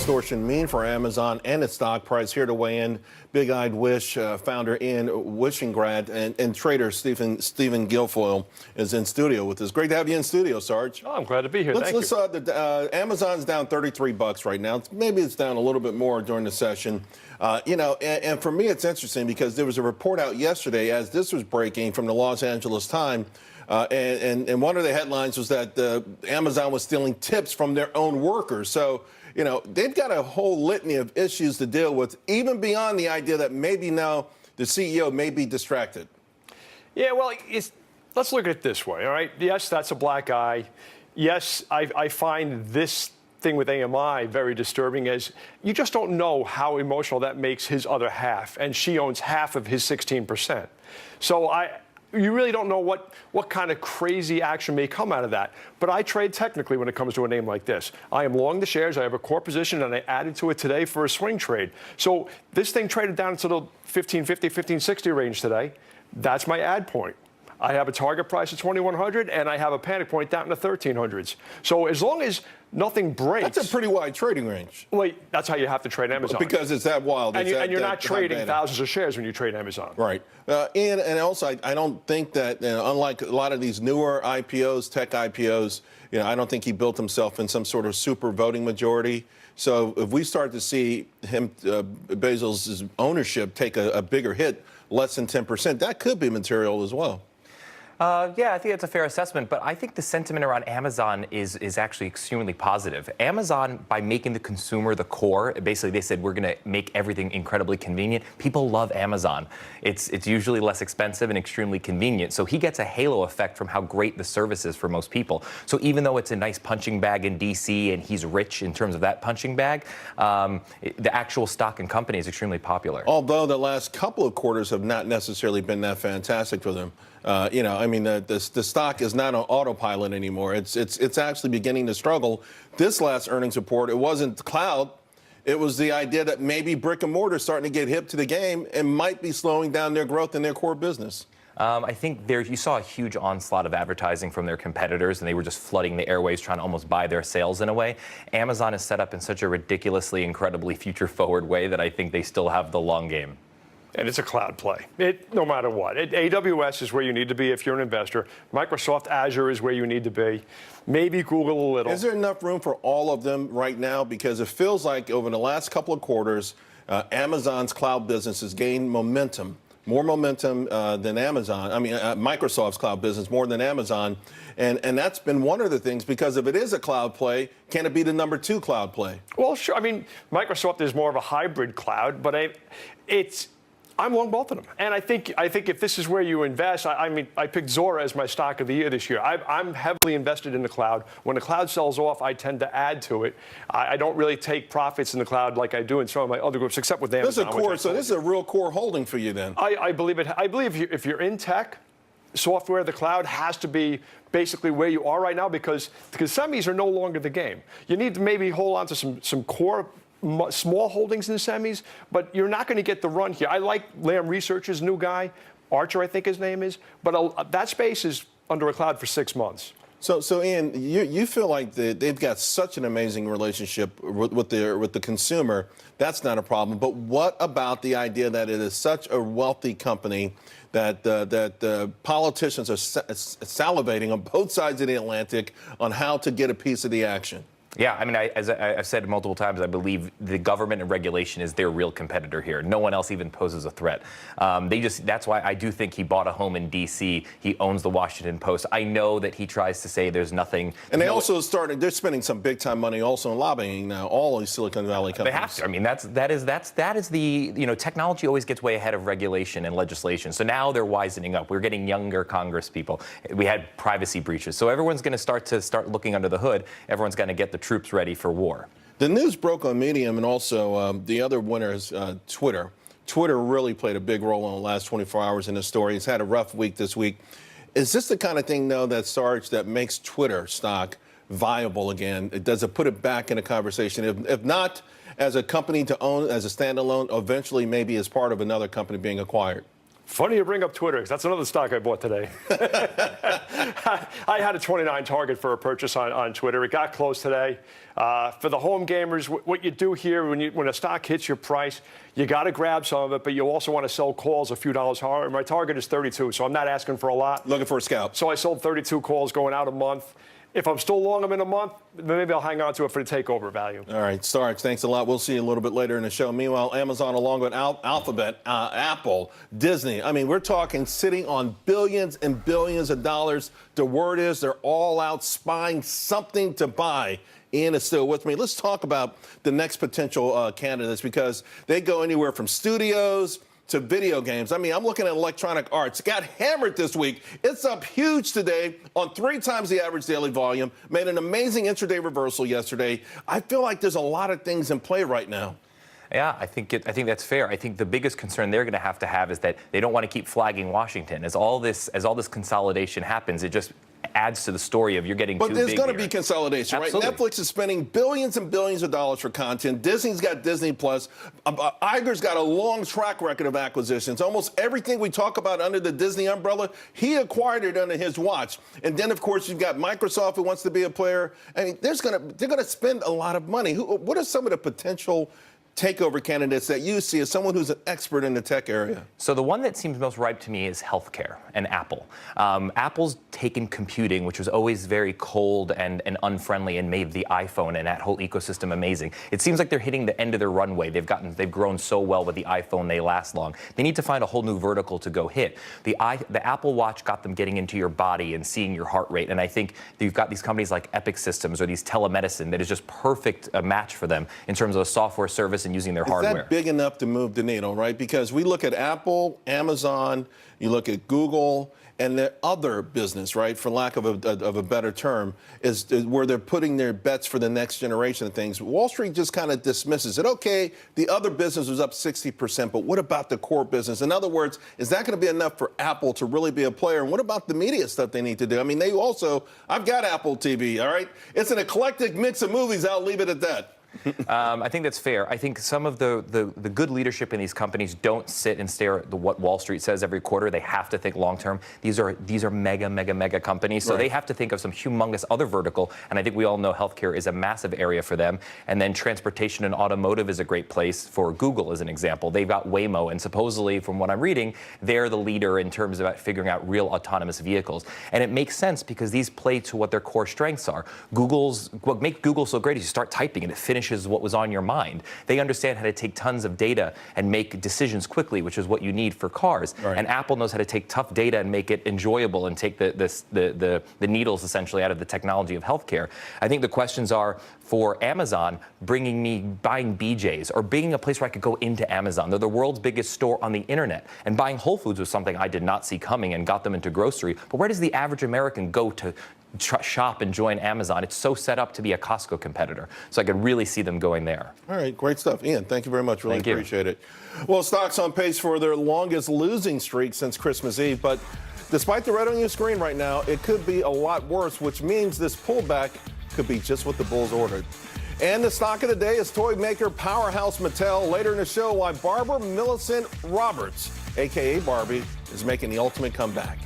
distortion mean for Amazon and its stock price? Here to weigh in, Big Eyed Wish founder in Wishingrad and trader Stephen Guilfoyle is in studio with us. Great to have you in studio, Sarge. Oh, I'm glad to be here. Thank you. Amazon's down $33 right now. Maybe it's down a little bit more during the session. And for me, it's interesting because there was a report out yesterday as this was breaking from the Los Angeles Times. And one of the headlines was that Amazon was stealing tips from their own workers. So, they've got a whole litany of issues to deal with, even beyond the idea that maybe now the CEO may be distracted. Yeah, well, let's look at it this way, all right? Yes, that's a black eye. Yes, I find this thing with AMI very disturbing, as you just don't know how emotional that makes his other half, and she owns half of his 16%. So you really don't know what kind of crazy action may come out of that. But I trade technically when it comes to a name like this. I am long the shares. I have a core position, and I added to it today for a swing trade. So this thing traded down to the 1550, 1560 range today. That's my add point. I have a target price of 2100, and I have a panic point down in the 1300s. So as long as nothing breaks. That's a pretty wide trading range. Well, that's how you have to trade Amazon. Because it's that wild. And you're not trading thousands of shares when you trade Amazon. Right. And also, I don't think that, unlike a lot of these newer IPOs, tech IPOs, I don't think he built himself in some sort of super voting majority. So if we start to see him, Bezos' ownership take a bigger hit, less than 10%, that could be material as well. Yeah, I think that's a fair assessment, but I think the sentiment around Amazon is actually extremely positive. Amazon, by making the consumer the core, basically they said we're going to make everything incredibly convenient. People love Amazon. It's usually less expensive and extremely convenient, so he gets a halo effect from how great the service is for most people. So even though it's a nice punching bag in DC and he's rich in terms of that punching bag, the actual stock and company is extremely popular. Although the last couple of quarters have not necessarily been that fantastic for them. The stock is not on autopilot anymore. It's actually beginning to struggle. This last earnings report, it wasn't cloud. It was the idea that maybe brick and mortar is starting to get hip to the game and might be slowing down their growth in their core business. I think you saw a huge onslaught of advertising from their competitors, and they were just flooding the airwaves trying to almost buy their sales in a way. Amazon is set up in such a ridiculously, incredibly future-forward way that I think they still have the long game. And it's a cloud play, no matter what. AWS is where you need to be if you're an investor. Microsoft Azure is where you need to be. Maybe Google a little. Is there enough room for all of them right now? Because it feels like over the last couple of quarters, Amazon's cloud business has gained momentum, more momentum than Amazon. Microsoft's cloud business more than Amazon. And that's been one of the things, because if it is a cloud play, can it be the number 2 cloud play? Well, sure. Microsoft is more of a hybrid cloud, but I'm long both of them. And I think if this is where you invest, I picked Zora as my stock of the year this year. I'm heavily invested in the cloud. When the cloud sells off, I tend to add to it. I don't really take profits in the cloud like I do in some of my other groups, except with Amazon. This is a real core holding for you then. I believe it. I believe if you're in tech, software, the cloud has to be basically where you are right now, because semis are no longer the game. You need to maybe hold on to some core small holdings in the semis, but you're not going to get the run here. I like Lam Research's new guy, Archer, I think his name is, but that space is under a cloud for 6 months. So Ian, you feel like they've got such an amazing relationship with the consumer. That's not a problem. But what about the idea that it is such a wealthy company that politicians are salivating on both sides of the Atlantic on how to get a piece of the action? Yeah, as I've said multiple times, I believe the government and regulation is their real competitor here. No one else even poses a threat. That's why I do think he bought a home in D.C. He owns the Washington Post. I know that he tries to say there's nothing. And they're spending some big time money also in lobbying now, all these Silicon Valley companies. They have to. That is the, technology always gets way ahead of regulation and legislation. So now they're wisening up. We're getting younger Congress people. We had privacy breaches. So everyone's going to start looking under the hood. Everyone's going to get the troops ready for war. The news broke on Medium, and also the other winner is Twitter. Twitter really played a big role in the last 24 hours in the story. It's had a rough week this week. Is this the kind of thing, though, that makes Twitter stock viable again? Does it put it back in a conversation? If not as a company to own, as a standalone, eventually maybe as part of another company being acquired? Funny you bring up Twitter, 'cause that's another stock I bought today. I had a 29 target for a purchase on Twitter. It got close today. For the home gamers, what you do here when a stock hits your price, you got to grab some of it, but you also want to sell calls a few dollars higher. My target is 32, so I'm not asking for a lot. Looking for a scalp. So I sold 32 calls going out a month. If I'm still long them in a month, maybe I'll hang on to it for the takeover value. All right, Starks, thanks a lot. We'll see you a little bit later in the show. Meanwhile, Amazon, along with Alphabet, Apple, Disney, I mean, we're talking sitting on billions and billions of dollars. The word is they're all out spying something to buy. Ian is still with me. Let's talk about the next potential candidates, because they go anywhere from studios to video games. I mean, I'm looking at Electronic Arts. It got hammered this week. It's up huge today on 3 times the average daily volume. Made an amazing intraday reversal yesterday. I feel like there's a lot of things in play right now. Yeah, I think that's fair. I think the biggest concern they're going to have is that they don't want to keep flagging Washington. As all this consolidation happens, it just adds to the story of you're getting too big. But there's going to here. be consolidation, Absolutely. right? Netflix is spending billions and billions of dollars for content. Disney's got Disney Plus. Iger's got a long track record of acquisitions. Almost everything we talk about under the Disney umbrella, he acquired it under his watch. And then, of course, you've got Microsoft, who wants to be a player. I mean, they're going to spend a lot of money. What are some of the potential takeover candidates that you see as someone who's an expert in the tech area? So the one that seems most ripe to me is healthcare and Apple. Apple's taken computing, which was always very cold and unfriendly, and made the iPhone and that whole ecosystem amazing. It seems like they're hitting the end of their runway. They've grown so well with the iPhone, they last long. They need to find a whole new vertical to go hit. The Apple Watch got them getting into your body and seeing your heart rate, and I think you've got these companies like Epic Systems or these telemedicine that is just perfect a match for them in terms of a software service and using their hardware. Is that big enough to move the needle, right? Because we look at Apple, Amazon, you look at Google, and the other business, right, for lack of a better term, is where they're putting their bets for the next generation of things. Wall Street just kind of dismisses it. Okay, the other business was up 60%, but what about the core business? In other words, is that going to be enough for Apple to really be a player? And what about the media stuff they need to do? I mean, I've got Apple TV, all right? It's an eclectic mix of movies. I'll leave it at that. I think that's fair. I think some of the good leadership in these companies don't sit and stare at what Wall Street says every quarter. They have to think long term. These are mega companies, so they have to think of some humongous other vertical. And I think we all know healthcare is a massive area for them. And then transportation and automotive is a great place for Google, as an example. They've got Waymo, and supposedly, from what I'm reading, they're the leader in terms of figuring out real autonomous vehicles. And it makes sense because these play to what their core strengths are. What makes Google so great is you start typing and it finishes what was on your mind. They understand how to take tons of data and make decisions quickly, which is what you need for cars. Right. And Apple knows how to take tough data and make it enjoyable and take the needles essentially out of the technology of healthcare. I think the questions are for Amazon buying BJ's or being a place where I could go into Amazon. They're the world's biggest store on the internet. And buying Whole Foods was something I did not see coming and got them into grocery. But where does the average American go to shop and join Amazon? It's so set up to be a Costco competitor. So I could really see them going there. All right, great stuff. Ian, thank you very much. Really appreciate it. Well, stocks on pace for their longest losing streak since Christmas Eve. But despite the red on your screen right now, it could be a lot worse, which means this pullback could be just what the bulls ordered. And the stock of the day is toy maker powerhouse Mattel. Later in the show, why Barbara Millicent Roberts, a.k.a. Barbie, is making the ultimate comeback.